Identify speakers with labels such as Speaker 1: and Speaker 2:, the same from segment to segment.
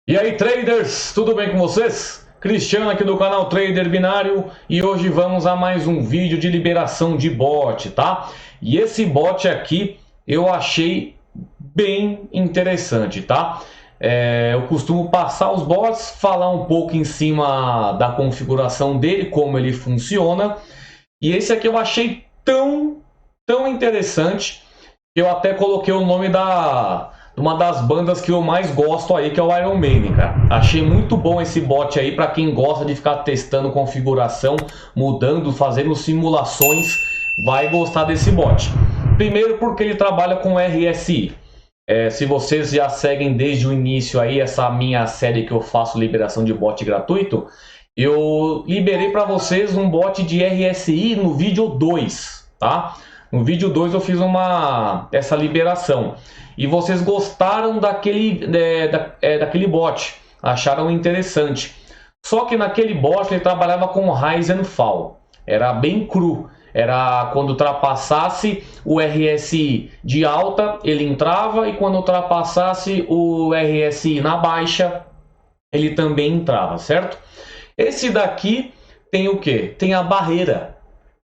Speaker 1: E aí, traders, tudo bem com vocês? Cristiano aqui do canal Trader Binário e hoje vamos a mais um vídeo de liberação de bot, tá? E esse bot aqui eu achei bem interessante, tá? Eu costumo passar os bots, falar um pouco em cima da configuração dele, como ele funciona. E esse aqui eu achei tão interessante que eu até coloquei o nome de uma das bandas que eu mais gosto aí, que é o Iron Maiden, cara. Achei muito bom esse bot aí para quem gosta de ficar testando configuração, mudando, fazendo simulações, vai gostar desse bot. Primeiro porque ele trabalha com RSI. Se vocês já seguem desde o início aí essa minha série que eu faço liberação de bot gratuito, eu liberei para vocês um bot de RSI no vídeo 2, tá? No vídeo 2 eu fiz essa liberação. E vocês gostaram daquele bot, acharam interessante. Só que naquele bot ele trabalhava com Rise and Fall, era bem cru. Era quando ultrapassasse o RSI de alta, ele entrava, e quando ultrapassasse o RSI na baixa, ele também entrava, certo? Esse daqui tem o que? Tem a barreira,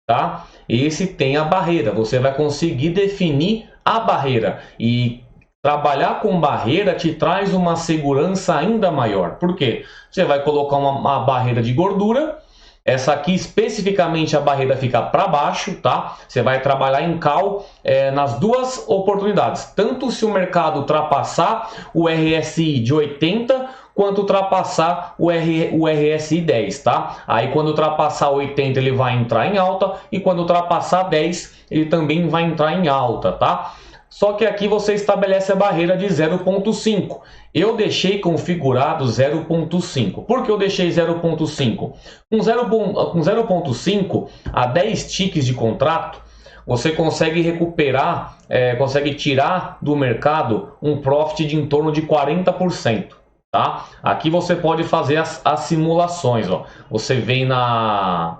Speaker 1: tá? Esse tem a barreira, você vai conseguir definir a barreira, e trabalhar com barreira te traz uma segurança ainda maior. Por quê? Você vai colocar uma barreira de gordura. Essa aqui especificamente a barreira fica para baixo, tá? Você vai trabalhar em call nas duas oportunidades, tanto se o mercado ultrapassar o RSI de 80 quanto ultrapassar o RSI 10, tá? Aí quando ultrapassar 80 ele vai entrar em alta, e quando ultrapassar 10 ele também vai entrar em alta, tá? Só que aqui você estabelece a barreira de 0.5. Eu deixei configurado 0.5. Por que eu deixei 0.5? Com 0.5 a 10 ticks de contrato, você consegue recuperar, consegue tirar do mercado um profit de em torno de 40%. Tá? Aqui você pode fazer as simulações. Ó. Você vem na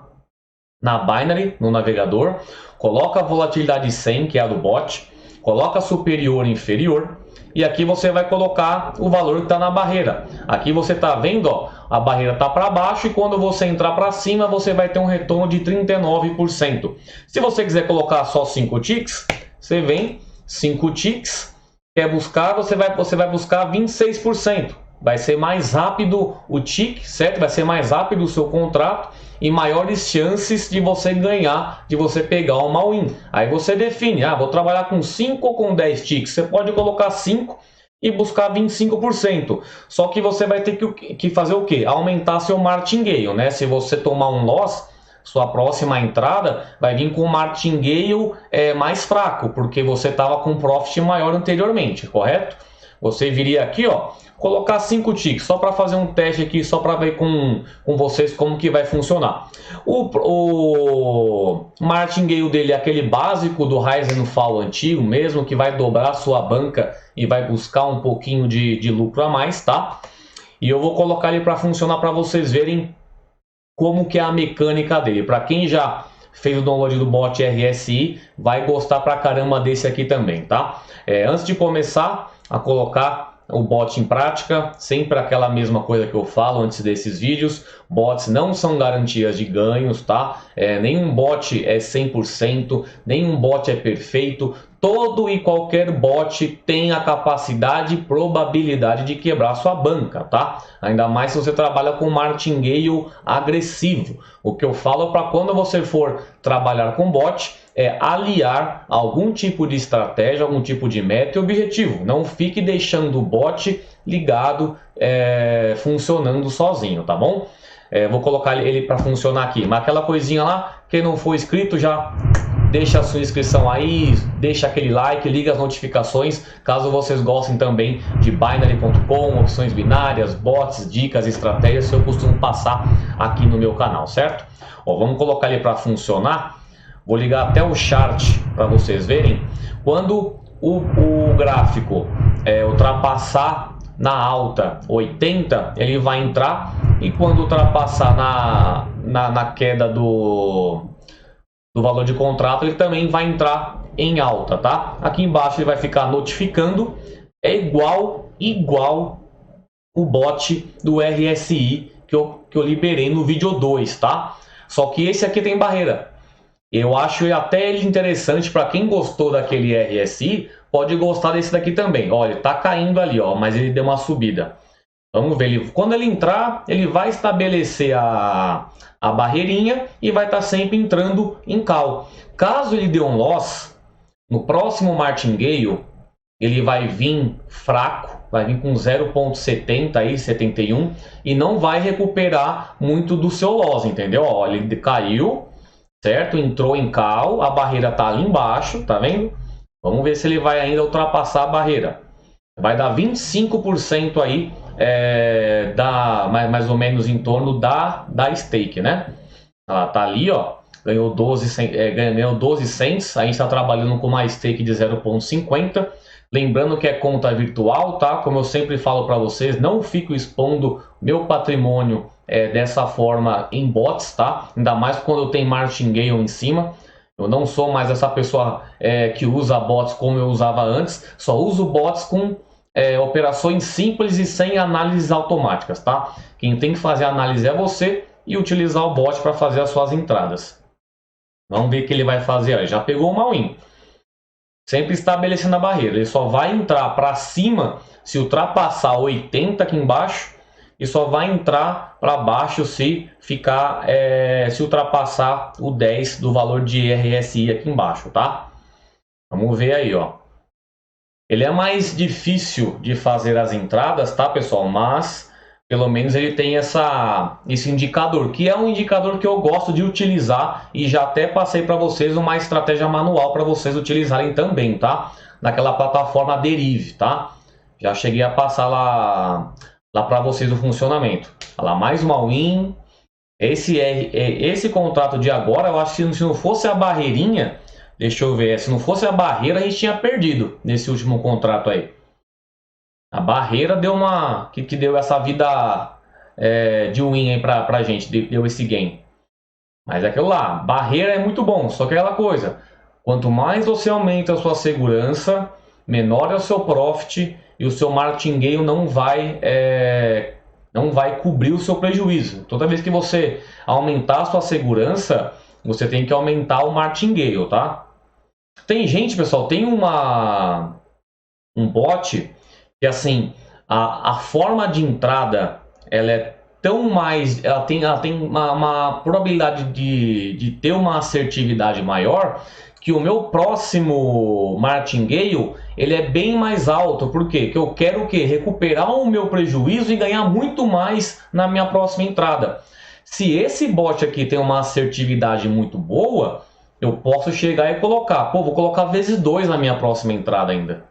Speaker 1: Binary, no navegador, coloca a volatilidade 100, que é a do bot, coloca superior e inferior, e aqui você vai colocar o valor que está na barreira. Aqui você está vendo, ó, a barreira está para baixo, e quando você entrar para cima você vai ter um retorno de 39%. Se você quiser colocar só 5 ticks, você vem 5 ticks, quer buscar, você vai buscar 26%. Vai ser mais rápido o tick, certo? Vai ser mais rápido o seu contrato e maiores chances de você ganhar, de você pegar uma win. Aí você define, vou trabalhar com 5 ou com 10 ticks. Você pode colocar 5 e buscar 25%. Só que você vai ter que fazer o quê? Aumentar seu martingale, né? Se você tomar um loss, sua próxima entrada vai vir com um martingale mais fraco, porque você estava com um profit maior anteriormente, correto? Você viria aqui, ó, colocar 5 ticks, só para fazer um teste aqui, só para ver com vocês como que vai funcionar. O martingale dele é aquele básico do Rise and Fall antigo mesmo, que vai dobrar a sua banca e vai buscar um pouquinho de lucro a mais, tá? E eu vou colocar ele para funcionar para vocês verem como que é a mecânica dele. Para quem já fez o download do bot RSI, vai gostar pra caramba desse aqui também, tá? Antes de começar a colocar o bot em prática, sempre aquela mesma coisa que eu falo antes desses vídeos: bots não são garantias de ganhos, tá? Nenhum bot é 100%, nenhum bot é perfeito. Todo e qualquer bot tem a capacidade e probabilidade de quebrar sua banca, tá? Ainda mais se você trabalha com martingale agressivo. O que eu falo para quando você for trabalhar com bot é aliar algum tipo de estratégia, algum tipo de meta e objetivo. Não fique deixando o bot ligado, funcionando sozinho, tá bom? Vou colocar ele para funcionar aqui. Mas aquela coisinha lá, quem não for inscrito já deixa a sua inscrição aí, deixa aquele like, liga as notificações, caso vocês gostem também de Binary.com, opções binárias, bots, dicas, estratégias que eu costumo passar aqui no meu canal, certo? Ó, vamos colocar ele para funcionar. Vou ligar até o chart para vocês verem. Quando o gráfico ultrapassar na alta 80, ele vai entrar, e quando ultrapassar na queda do valor de contrato, ele também vai entrar em alta, tá? Aqui embaixo ele vai ficar notificando, é igual o bot do RSI que eu liberei no vídeo 2, tá? Só que esse aqui tem barreira. Eu acho até ele interessante para quem gostou daquele RSI, pode gostar desse daqui também. Olha, ele tá caindo ali, ó, mas ele deu uma subida. Vamos ver, quando ele entrar, ele vai estabelecer a barreirinha e vai estar sempre entrando em call. Caso ele dê um loss, no próximo martingale, ele vai vir fraco, vai vir com 0,70 aí, 71 e não vai recuperar muito do seu loss, entendeu? Ó, ele caiu, certo? Entrou em call, a barreira tá ali embaixo, tá vendo? Vamos ver se ele vai ainda ultrapassar a barreira. Vai dar 25% aí, mais ou menos em torno da stake, né? Ela tá ali, ó, ganhou 12 cents, a gente está trabalhando com uma stake de 0,50. Lembrando que é conta virtual, tá? Como eu sempre falo para vocês, não fico expondo meu patrimônio dessa forma em bots, tá? Ainda mais quando tem martingale em cima. Eu não sou mais essa pessoa que usa bots como eu usava antes. Só uso bots com operações simples e sem análises automáticas, tá? Quem tem que fazer a análise é você e utilizar o bot para fazer as suas entradas. Vamos ver o que ele vai fazer. Ó, já pegou uma win. Sempre estabelecendo a barreira. Ele só vai entrar para cima se ultrapassar 80 aqui embaixo e só vai entrar para baixo se ficar se ultrapassar o 10 do valor de RSI aqui embaixo, tá? Vamos ver aí, ó. Ele é mais difícil de fazer as entradas, tá, pessoal? Mas pelo menos ele tem esse indicador, que é um indicador que eu gosto de utilizar e já até passei para vocês uma estratégia manual para vocês utilizarem também, tá? Naquela plataforma Derive, tá? Já cheguei a passar lá para vocês o funcionamento. Olha lá, mais uma win. Esse contrato de agora, eu acho que se não fosse a barreirinha, deixa eu ver, se não fosse a barreira a gente tinha perdido nesse último contrato aí. A barreira deu que deu essa vida de win aí pra gente, deu esse gain. Mas é aquilo lá, barreira é muito bom, só que é aquela coisa, quanto mais você aumenta a sua segurança, menor é o seu profit e o seu martingale não vai cobrir o seu prejuízo. Toda vez que você aumentar a sua segurança, você tem que aumentar o martingale, tá? Tem gente, pessoal, tem um bot que assim, a forma de entrada ela é tão mais, ela tem uma probabilidade de ter uma assertividade maior, que o meu próximo martingale ele é bem mais alto. Por quê? Porque eu quero o quê? Recuperar o meu prejuízo e ganhar muito mais na minha próxima entrada. Se esse bot aqui tem uma assertividade muito boa, eu posso chegar e colocar, pô, vou colocar vezes 2 na minha próxima entrada ainda.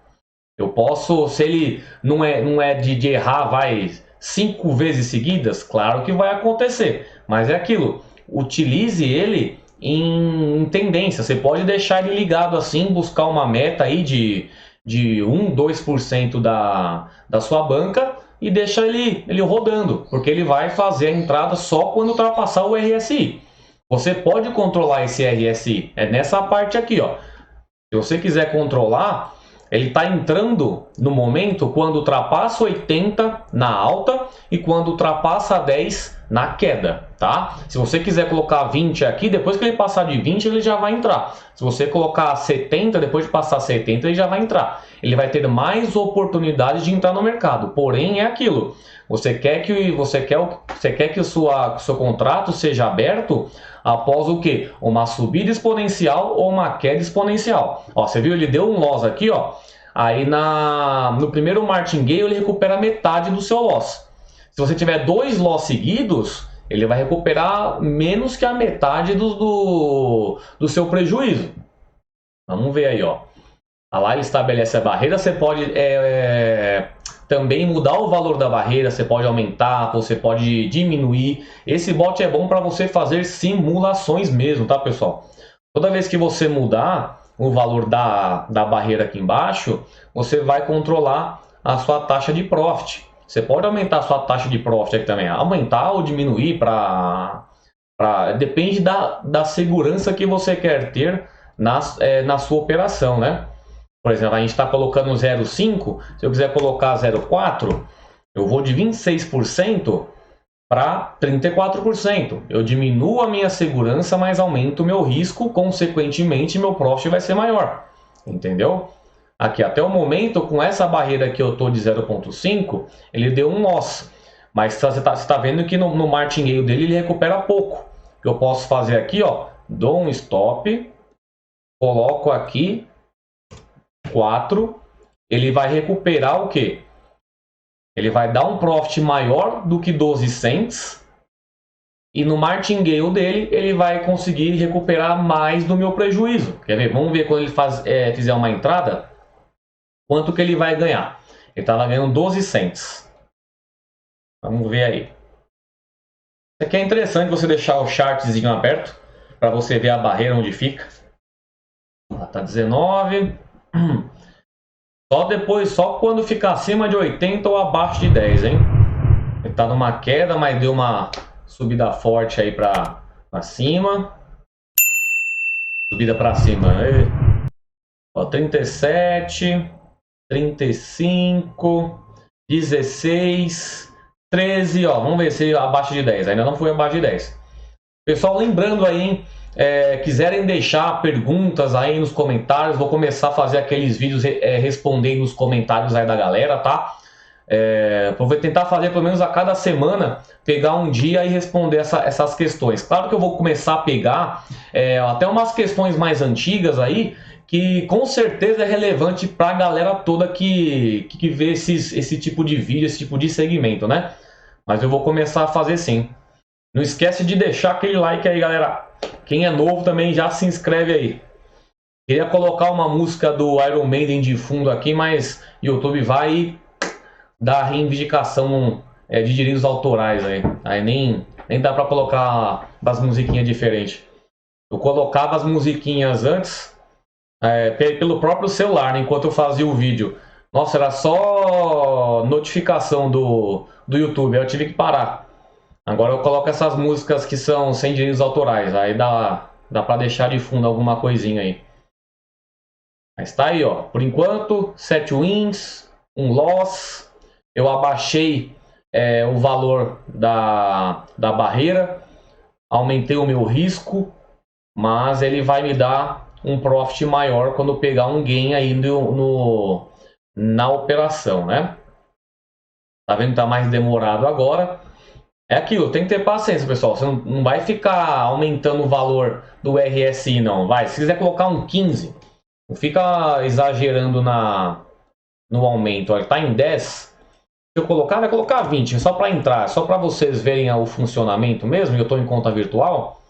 Speaker 1: Eu posso, se ele não é de errar, vai 5 vezes seguidas, claro que vai acontecer. Mas é aquilo, utilize ele em tendência. Você pode deixar ele ligado assim, buscar uma meta aí de 1, 2% da sua banca e deixar ele rodando, porque ele vai fazer a entrada só quando ultrapassar o RSI. Você pode controlar esse RSI, é nessa parte aqui, ó. Se você quiser controlar, ele está entrando no momento quando ultrapassa 80 na alta e quando ultrapassa 10 na queda, tá? Se você quiser colocar 20 aqui, depois que ele passar de 20, ele já vai entrar. Se você colocar 70, depois de passar 70, ele já vai entrar. Ele vai ter mais oportunidades de entrar no mercado. Porém, é aquilo. Você quer que o seu contrato seja aberto após o que? Uma subida exponencial ou uma queda exponencial. Ó, você viu? Ele deu um loss aqui, ó. Aí no primeiro martingale ele recupera metade do seu loss. Se você tiver 2 loss seguidos, ele vai recuperar menos que a metade do seu prejuízo. Vamos ver aí, ó. Lá ele estabelece a barreira. Você pode também mudar o valor da barreira, você pode aumentar, você pode diminuir. Esse bot é bom para você fazer simulações mesmo, tá, pessoal? Toda vez que você mudar o valor da barreira aqui embaixo, você vai controlar a sua taxa de profit. Você pode aumentar a sua taxa de profit aqui também, aumentar ou diminuir depende da segurança que você quer ter na sua operação, né? Por exemplo, a gente está colocando 0,5, se eu quiser colocar 0,4, Eu vou de 26% para 34%. Eu diminuo a minha segurança, mas aumento o meu risco, consequentemente meu profit vai ser maior. Entendeu? Aqui, até o momento, com essa barreira que eu estou de 0,5, ele deu um loss. Mas você está vendo que no martingale dele ele recupera pouco. O que eu posso fazer aqui, ó, dou um stop, coloco aqui 4, ele vai recuperar o quê? Ele vai dar um profit maior do que 12 cents. E no martingale dele, ele vai conseguir recuperar mais do meu prejuízo. Quer ver? Vamos ver quando ele fizer uma entrada, quanto que ele vai ganhar. Ele estava ganhando 12 cents. Vamos ver aí. Isso aqui é interessante você deixar o chartzinho aberto, para você ver a barreira onde fica. Tá 19. Só quando ficar acima de 80 ou abaixo de 10, hein? Ele tá numa queda, mas deu uma subida forte aí para cima. Subida para cima. Ó, 37, 35, 16, 13, ó. Vamos ver se abaixo de 10. Ainda não foi abaixo de 10. Pessoal, lembrando aí, hein? Quiserem deixar perguntas aí nos comentários, vou começar a fazer aqueles vídeos respondendo os comentários aí da galera, tá? Vou tentar fazer pelo menos a cada semana, pegar um dia e responder essas questões. Claro que eu vou começar a pegar até umas questões mais antigas aí, que com certeza é relevante para a galera toda que vê esse tipo de vídeo, esse tipo de segmento, né? Mas eu vou começar a fazer sim. Não esquece de deixar aquele like aí, galera. Quem é novo também já se inscreve aí. Queria colocar uma música do Iron Maiden de fundo aqui, mas YouTube vai dar reivindicação de direitos autorais aí. Aí nem dá para colocar as musiquinhas diferentes. Eu colocava as musiquinhas antes pelo próprio celular, né, enquanto eu fazia o vídeo. Nossa, era só notificação do YouTube, aí eu tive que parar. Agora eu coloco essas músicas que são sem direitos autorais, aí dá para deixar de fundo alguma coisinha aí. Mas tá aí, ó. Por enquanto, 7 wins, 1 loss. Eu abaixei o valor da barreira, aumentei o meu risco, mas ele vai me dar um profit maior quando eu pegar um gain aí na operação, né? Tá vendo que tá mais demorado agora. É aquilo, tem que ter paciência, pessoal. Você não vai ficar aumentando o valor do RSI, não. Se quiser colocar um 15, não fica exagerando no aumento. Olha, tá em 10. Se eu colocar, vai colocar 20, só para entrar, só para vocês verem o funcionamento mesmo. Eu estou em conta virtual,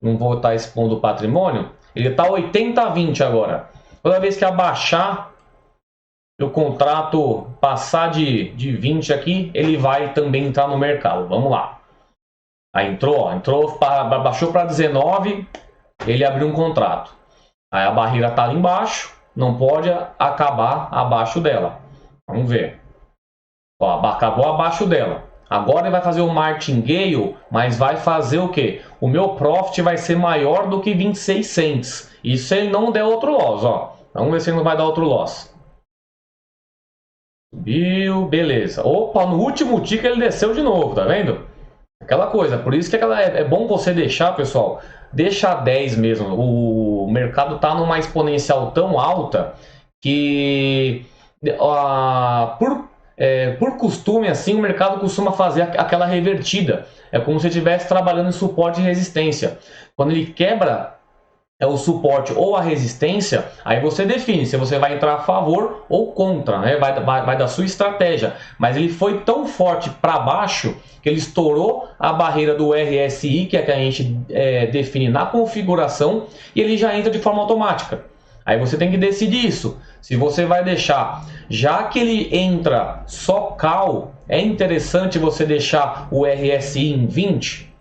Speaker 1: não vou estar expondo o patrimônio. Ele está 80-20 agora. Toda vez que abaixar, o contrato passar de 20 aqui, ele vai também entrar no mercado. Vamos lá. Aí entrou, baixou para 19, ele abriu um contrato. Aí a barreira está ali embaixo, não pode acabar abaixo dela. Vamos ver. Ó, acabou abaixo dela. Agora ele vai fazer o martingale, mas vai fazer o quê? O meu profit vai ser maior do que 26 cents. Isso se ele não der outro loss, ó. Vamos ver se ele não vai dar outro loss. Subiu, beleza. Opa, no último tick ele desceu de novo, tá vendo? Aquela coisa, por isso que é bom você deixar, pessoal, deixa 10 mesmo. O mercado tá numa exponencial tão alta que por costume assim, o mercado costuma fazer aquela revertida. É como se estivesse trabalhando em suporte e resistência. Quando ele quebra o suporte ou a resistência, aí você define se você vai entrar a favor ou contra, né? Vai da sua estratégia. Mas ele foi tão forte para baixo que ele estourou a barreira do RSI, que é a que a gente define na configuração, e ele já entra de forma automática. Aí você tem que decidir isso. Se você vai deixar, já que ele entra só call, é interessante você deixar o RSI em 20.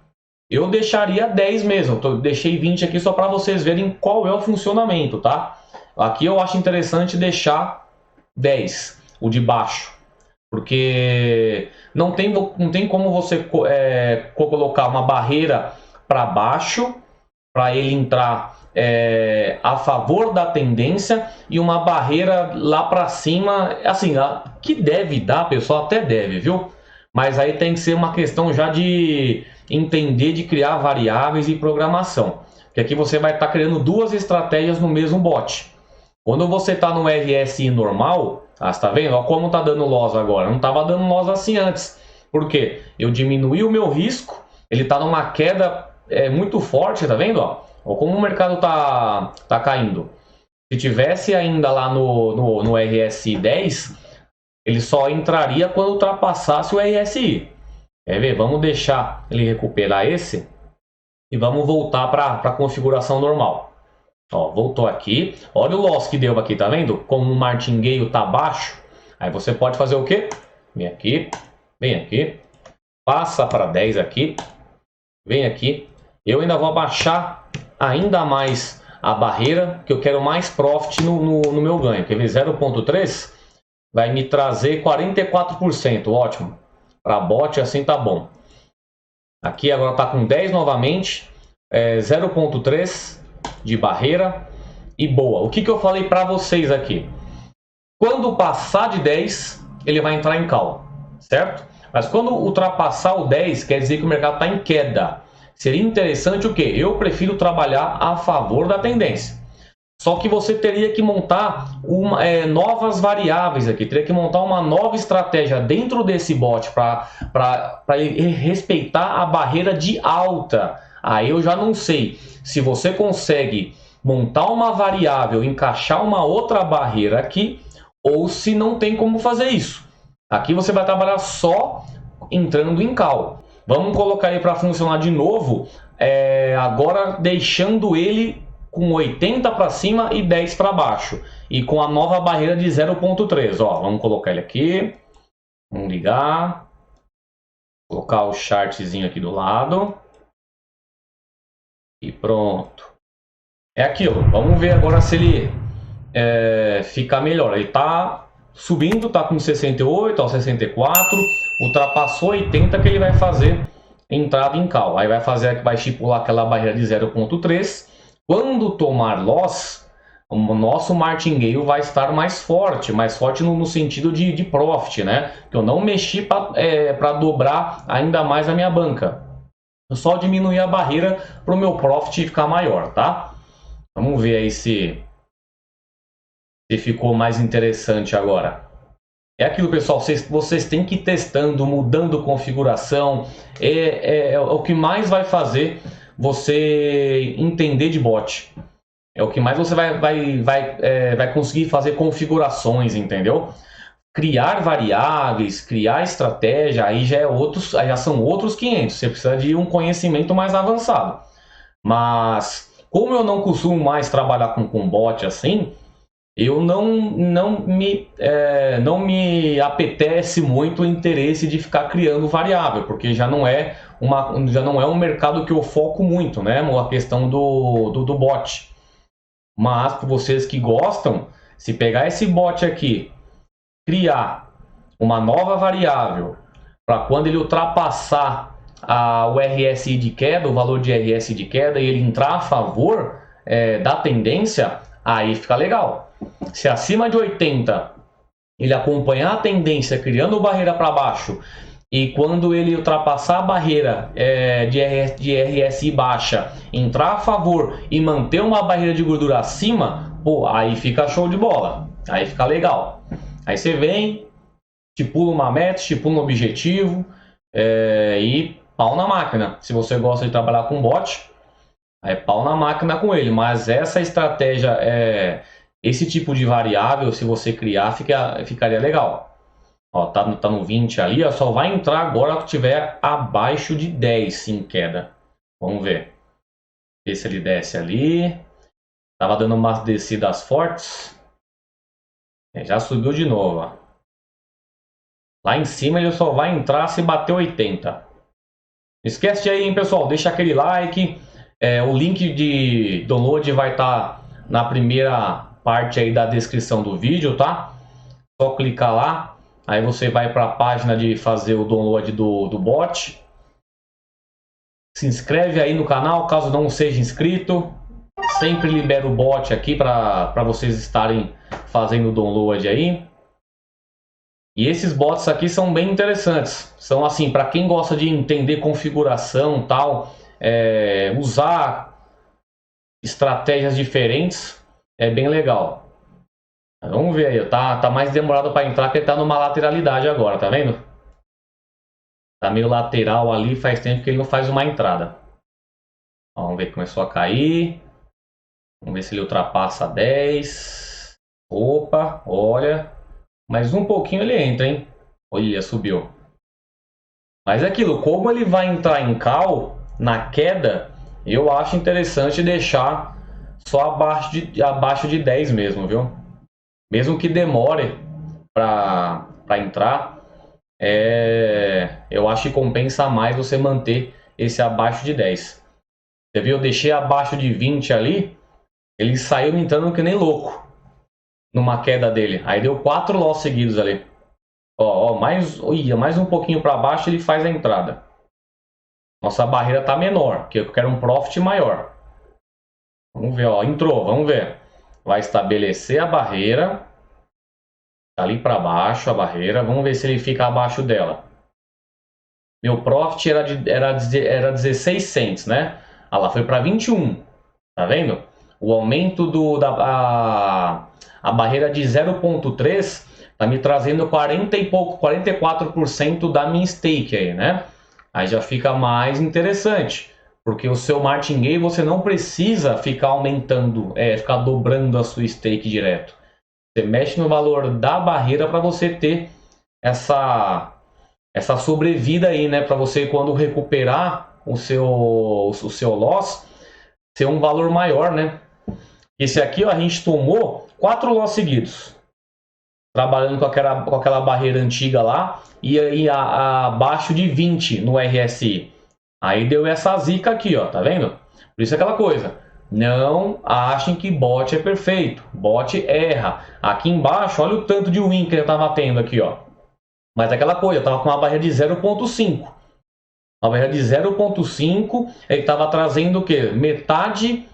Speaker 1: Eu deixaria 10 mesmo, deixei 20 aqui só para vocês verem qual é o funcionamento, tá? Aqui eu acho interessante deixar 10, o de baixo, porque não tem como você colocar uma barreira para baixo, para ele entrar a favor da tendência e uma barreira lá para cima, assim, que deve dar, pessoal, até deve, viu? Mas aí tem que ser uma questão já de entender, de criar variáveis e programação. Que aqui você vai estar criando duas estratégias no mesmo bot. Quando você está no RSI normal, você está vendo? Olha como está dando loss agora. Não estava dando loss assim antes. Por quê? Eu diminuí o meu risco, ele está numa queda muito forte, tá vendo? Olha como o mercado tá caindo. Se tivesse ainda lá no RSI 10, ele só entraria quando ultrapassasse o RSI. Quer ver? Vamos deixar ele recuperar esse e vamos voltar para a configuração normal. Ó, voltou aqui. Olha o loss que deu aqui, tá vendo? Como o martingale tá baixo, aí você pode fazer o quê? Vem aqui, passa para 10 aqui, vem aqui. Eu ainda vou abaixar ainda mais a barreira, que eu quero mais profit no meu ganho. Quer ver? 0.3 vai me trazer 44%, ótimo. Para bot assim tá bom. Aqui agora tá com 10 novamente, 0.3 de barreira e boa. O que eu falei para vocês aqui? Quando passar de 10, ele vai entrar em call, certo? Mas quando ultrapassar o 10, quer dizer que o mercado está em queda. Seria interessante o quê? Eu prefiro trabalhar a favor da tendência. Só que você teria que montar novas variáveis aqui. Teria que montar uma nova estratégia dentro desse bot para ele respeitar a barreira de alta. Aí eu já não sei se você consegue montar uma variável, encaixar uma outra barreira aqui, ou se não tem como fazer isso. Aqui você vai trabalhar só entrando em call. Vamos colocar ele para funcionar de novo, agora deixando ele com 80 para cima e 10 para baixo. E com a nova barreira de 0.3. Vamos colocar ele aqui. Vamos ligar. Colocar o chartzinho aqui do lado. E pronto. É aquilo. Vamos ver agora se ele fica melhor. Ele está subindo, está com 68, 64. Ultrapassou 80 que ele vai fazer entrada em call. Aí vai estipular aquela barreira de 0.3. Quando tomar loss, o nosso martingale vai estar mais forte no sentido de profit, né? Que eu não mexi para dobrar ainda mais a minha banca. Eu só diminuir a barreira para o meu profit ficar maior, tá? Vamos ver aí se ficou mais interessante agora. É aquilo, pessoal, vocês têm que ir testando, mudando configuração. É o que mais vai fazer você entender de bot. É o que mais você vai conseguir fazer configurações, entendeu? Criar variáveis, criar estratégia, aí já são outros 500. Você precisa de um conhecimento mais avançado. Mas como eu não costumo mais trabalhar com bot assim, eu não me apetece muito o interesse de ficar criando variável, porque já não é um mercado que eu foco muito, né? A questão do bot. Mas para vocês que gostam, se pegar esse bot aqui, criar uma nova variável para quando ele ultrapassar o RSI de queda, o valor de RSI de queda, e ele entrar a favor da tendência, aí fica legal. Se acima de 80 ele acompanhar a tendência criando barreira para baixo, e quando ele ultrapassar a barreira de RSI baixa, entrar a favor e manter uma barreira de gordura acima, pô, aí fica show de bola, aí fica legal. Aí você vem, estipula uma meta, estipula um objetivo e pau na máquina. Se você gosta de trabalhar com bot, aí pau na máquina com ele. Mas essa estratégia, esse tipo de variável, se você criar, ficaria legal. Ó, tá no 20 ali, ó, só vai entrar agora que tiver abaixo de 10 em queda. Vamos ver. Ver se ele desce ali. Tava dando umas descidas fortes. Já subiu de novo, ó. Lá em cima ele só vai entrar se bater 80. Não esquece aí, hein, pessoal, deixa aquele like. O link de download vai estar na primeira parte aí da descrição do vídeo, tá? Só clicar lá, aí você vai para a página de fazer o download do bot. Se inscreve aí no canal, caso não seja inscrito. sempre libero o bot aqui para vocês estarem fazendo o download aí. E esses bots aqui são bem interessantes. São assim, para quem gosta de entender configuração, tal, usar estratégias diferentes, é bem legal. Vamos ver aí, tá mais demorado para entrar, porque ele tá numa lateralidade agora, tá vendo? Tá meio lateral ali, faz tempo que ele não faz uma entrada. Ó, vamos ver que começou a cair. Vamos ver se ele ultrapassa 10. Opa, olha. Mais um pouquinho ele entra, hein? Olha, subiu. Mas é aquilo, como ele vai entrar em call, na queda, eu acho interessante deixar só abaixo de 10 mesmo, viu? Mesmo que demore para entrar, eu acho que compensa mais você manter esse abaixo de 10. Você viu? Eu deixei abaixo de 20 ali, ele saiu entrando que nem louco numa queda dele. Aí deu 4 loss seguidos ali. Ó, mais um pouquinho para baixo ele faz a entrada. Nossa barreira tá menor, porque eu quero um profit maior. Vamos ver, ó, entrou, vamos ver. Vai estabelecer a barreira. Tá ali para baixo a barreira. Vamos ver se ele fica abaixo dela. Meu profit era 16 cents, né? Ah lá, foi para 21. Tá vendo? O aumento a barreira de 0,3 tá me trazendo 44% da minha stake aí, né? Aí já fica mais interessante, porque o seu martingale você não precisa ficar aumentando, ficar dobrando a sua stake direto. Você mexe no valor da barreira para você ter essa sobrevida aí, né? Para você, quando recuperar o seu loss, ser um valor maior, né? Esse aqui, ó, a gente tomou 4 loss seguidos, trabalhando com aquela barreira antiga lá, e aí abaixo de 20 no RSI. Aí deu essa zica aqui, ó, tá vendo? Por isso é aquela coisa, não achem que bot é perfeito, bot erra. Aqui embaixo, olha o tanto de win que ele tava tendo aqui, ó. Mas aquela coisa, eu tava com uma barreira de 0,5. Uma barreira de 0,5, ele tava trazendo o quê? Metade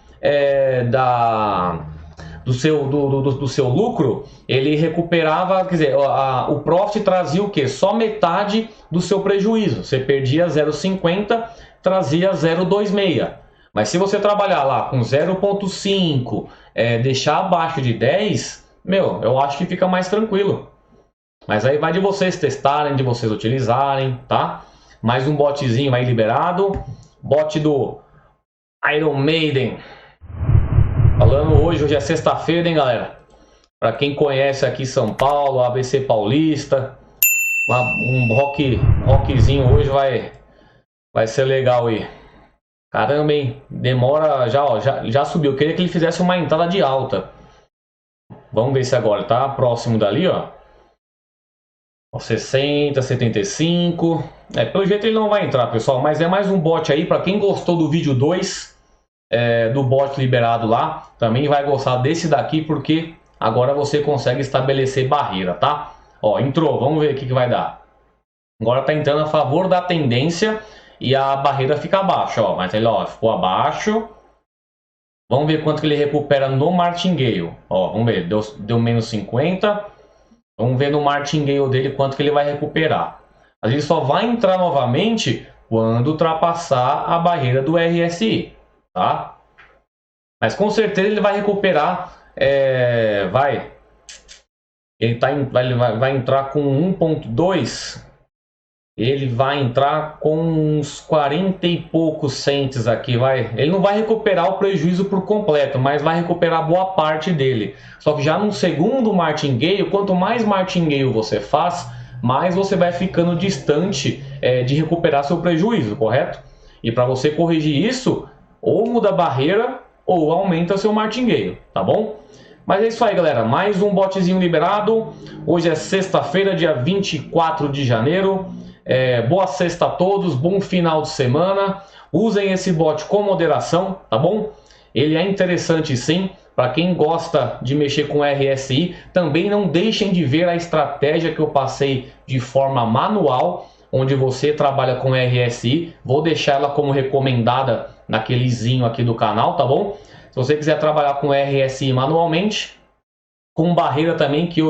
Speaker 1: do seu lucro, ele recuperava, quer dizer, o profit trazia o quê? Só metade do seu prejuízo. Você perdia 0,50, trazia 0,26. Mas se você trabalhar lá com 0,5, deixar abaixo de 10, meu, eu acho que fica mais tranquilo. Mas aí vai de vocês testarem, de vocês utilizarem, tá? Mais um botzinho aí liberado. Bot do Iron Maiden. Falando hoje é sexta-feira, hein, galera? Para quem conhece aqui São Paulo, ABC Paulista, um rockzinho hoje vai ser legal aí. Caramba, hein? Demora, já subiu. Eu queria que ele fizesse uma entrada de alta. Vamos ver se agora tá próximo dali, ó. 60, 75. Pelo jeito ele não vai entrar, pessoal, mas é mais um bot aí. Para quem gostou do vídeo 2, do bot liberado lá, também vai gostar desse daqui, porque agora você consegue estabelecer barreira, tá? Ó, entrou, vamos ver o que vai dar. Agora tá entrando a favor da tendência e a barreira fica abaixo, ó. Mas ele, ó, ficou abaixo. Vamos ver quanto que ele recupera no martingale. Ó, vamos ver, deu menos 50. Vamos ver no martingale dele quanto que ele vai recuperar. Mas ele só vai entrar novamente quando ultrapassar a barreira do RSI, tá? Mas com certeza ele vai recuperar, vai entrar com 1.2, ele vai entrar com uns 40 e poucos cents aqui, ele não vai recuperar o prejuízo por completo, mas vai recuperar boa parte dele. Só que já no segundo martingale, quanto mais martingale você faz, mais você vai ficando distante de recuperar seu prejuízo, correto? E para você corrigir isso, ou muda a barreira ou aumenta seu martingale, tá bom? Mas é isso aí, galera, mais um botzinho liberado. Hoje é sexta-feira, dia 24 de janeiro. Boa sexta a todos, bom final de semana. Usem esse bot com moderação, tá bom? Ele é interessante sim, para quem gosta de mexer com RSI. Também não deixem de ver a estratégia que eu passei de forma manual, onde você trabalha com RSI. Vou deixar ela como recomendada naquele izinho aqui do canal, tá bom? Se você quiser trabalhar com RSI manualmente, com barreira também, que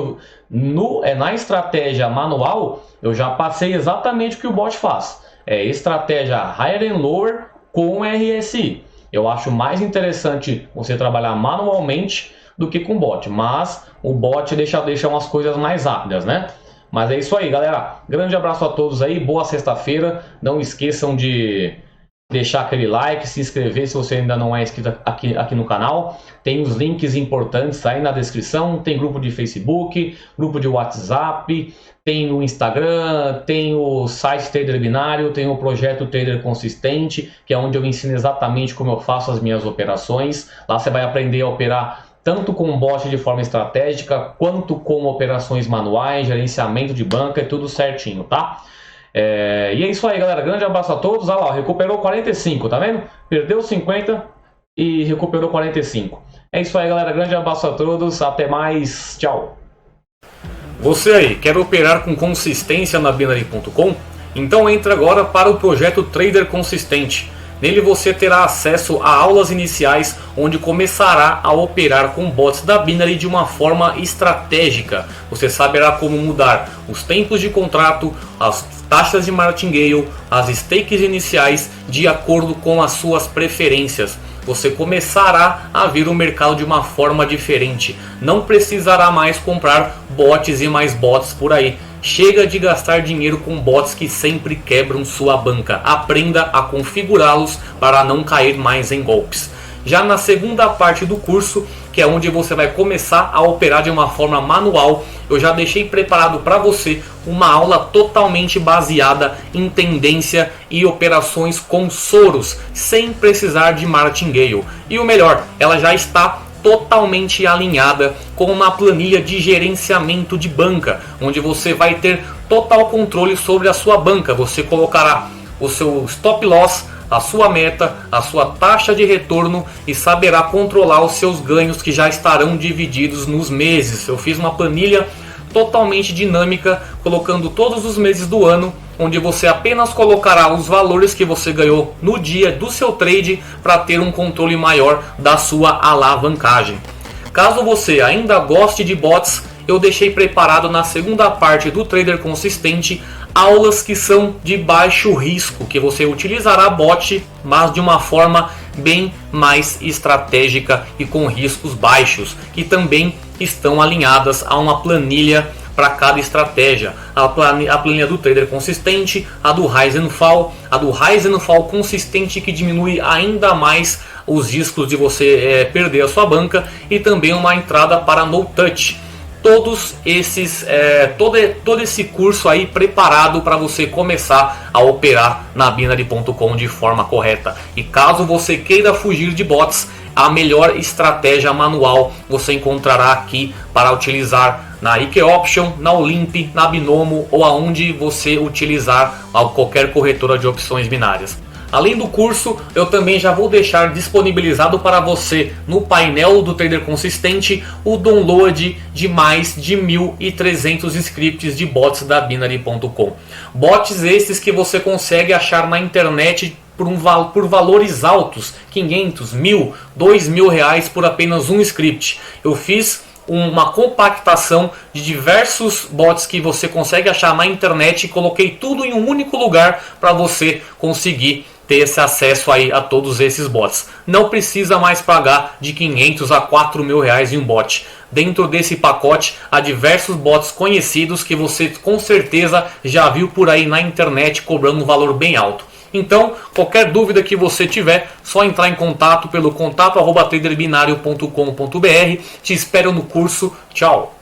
Speaker 1: na estratégia manual, eu já passei exatamente o que o bot faz. É estratégia higher and lower com RSI. Eu acho mais interessante você trabalhar manualmente do que com bot, mas o bot deixa umas coisas mais rápidas, né? Mas é isso aí, galera. Grande abraço a todos aí, boa sexta-feira. Não esqueçam de deixar aquele like, se inscrever se você ainda não é inscrito aqui no canal. Tem os links importantes aí na descrição. Tem grupo de Facebook, grupo de WhatsApp, tem o Instagram, tem o site Trader Binário, tem o projeto Trader Consistente, que é onde eu ensino exatamente como eu faço as minhas operações. Lá você vai aprender a operar tanto com bot de forma estratégica, quanto com operações manuais, gerenciamento de banca, é tudo certinho, tá? E é isso aí, galera. Grande abraço a todos. Olha lá, recuperou 45, tá vendo? Perdeu 50 e recuperou 45. É isso aí, galera. Grande abraço a todos. Até mais. Tchau. Você aí, quer operar com consistência na Binary.com? Então entre agora para o projeto Trader Consistente. Nele você terá acesso a aulas iniciais onde começará a operar com bots da Binary de uma forma estratégica. Você saberá como mudar os tempos de contrato, as taxas de martingale, as stakes iniciais de acordo com as suas preferências. Você começará a ver o mercado de uma forma diferente. Não precisará mais comprar bots e mais bots por aí. Chega de gastar dinheiro com bots que sempre quebram sua banca. Aprenda a configurá-los para não cair mais em golpes. Já na segunda parte do curso, que é onde você vai começar a operar de uma forma manual, eu já deixei preparado para você uma aula totalmente baseada em tendência e operações com Soros, sem precisar de martingale. E o melhor, ela já está totalmente alinhada com uma planilha de gerenciamento de banca, onde você vai ter total controle sobre a sua banca. Você colocará o seu stop loss, a sua meta, a sua taxa de retorno e saberá controlar os seus ganhos que já estarão divididos nos meses. Eu fiz uma planilha totalmente dinâmica, colocando todos os meses do ano, onde você apenas colocará os valores que você ganhou no dia do seu trade para ter um controle maior da sua alavancagem. Caso você ainda goste de bots, eu deixei preparado na segunda parte do Trader Consistente aulas que são de baixo risco, que você utilizará bot, mas de uma forma bem mais estratégica e com riscos baixos, que também estão alinhadas a uma planilha para cada estratégia. A planilha do Trader Consistente, a do Rise and Fall, a do Rise and Fall Consistente, que diminui ainda mais os riscos de você perder a sua banca, e também uma entrada para No Touch. Todos esses, todo esse curso aí preparado para você começar a operar na Binary.com de forma correta. E caso você queira fugir de bots, a melhor estratégia manual você encontrará aqui para utilizar na IK Option, na Olimp, na Binomo ou aonde você utilizar qualquer corretora de opções binárias. Além do curso, eu também já vou deixar disponibilizado para você no painel do Trader Consistente o download de mais de 1.300 scripts de bots da Binary.com. Bots esses que você consegue achar na internet por valores altos, 500, 1.000, 2.000 reais por apenas um script. Eu fiz uma compactação de diversos bots que você consegue achar na internet e coloquei tudo em um único lugar para você conseguir ter esse acesso aí a todos esses bots. Não precisa mais pagar de 500 a 4.000 reais em um bot. Dentro desse pacote há diversos bots conhecidos que você com certeza já viu por aí na internet cobrando um valor bem alto. Então, qualquer dúvida que você tiver, só entrar em contato pelo contato@traderbinario.com.br. Te espero no curso. Tchau!